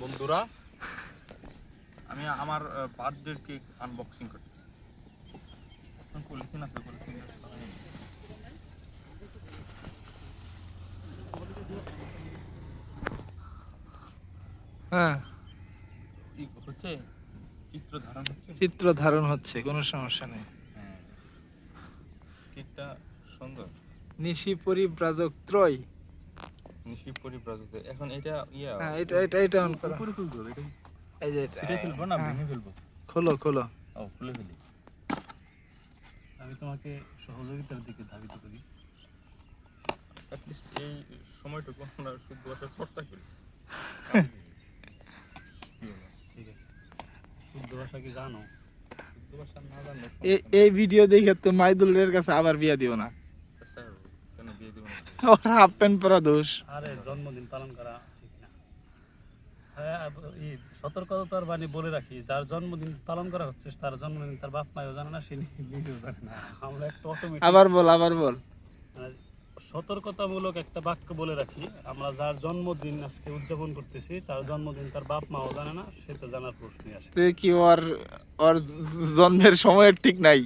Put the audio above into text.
বন্ধুরা, আমি আমার বার্থডে কেক আনবক্সিং করতেছি। পলিথিন আছে, পলিথিন হ্যাঁ হচ্ছে, চিত্র ধারণ হচ্ছে, কোনো সমস্যা নেই। হ্যাঁ, কেকটা সুন্দর। নিশি পরিব্রাজক ত্রয়। নিশি পরিব্রাজক। এখন এটা হ্যাঁ, এটা অন করো। উপরে তুলতে হবে। এটা এই যে ছিঁড়ে ফেলবো না, ভেঙে ফেলবো? খোলো। ও, খুলে ফেলি। আমি তোমাকে সহযোগিতার দিকে ধাবিত করি। অ্যাটলিস্ট এই সময়টুকু আমরা শুদ্ধ ভাষার চর্চা করি। ঠিক আছে, শুদ্ধ ভাষা কি জানো? শুদ্ধ ভাষা না জানলে এই ভিডিও দেখে তো মাইদুলের কাছে আবার বিয়া দিও না। কেন বিয়ে দিব না? ওর হাফ প্যান্ট পরা দোষ। আরে জন্মদিন পালন করা ঠিক না। হ্যাঁ, এই সতর্কতার বাণী বলে রাখি, যার জন্মদিন পালন করা হচ্ছে তার জন্মদিন তার বাপ মাও জানে না, সে নিজেও জানে না। আমরা একটা অটোমেটিক আবার বল। সতর্কতামূলক একটা বাক্য বলে রাখি, আমরা যার জন্মদিন আজকে উদযাপন করতেছি তার জন্মদিন তার বাপ মাও জানে না, সে তো জানার প্রশ্নই আসে। তুই কি ওর জন্মের সময়ের ঠিক নাই?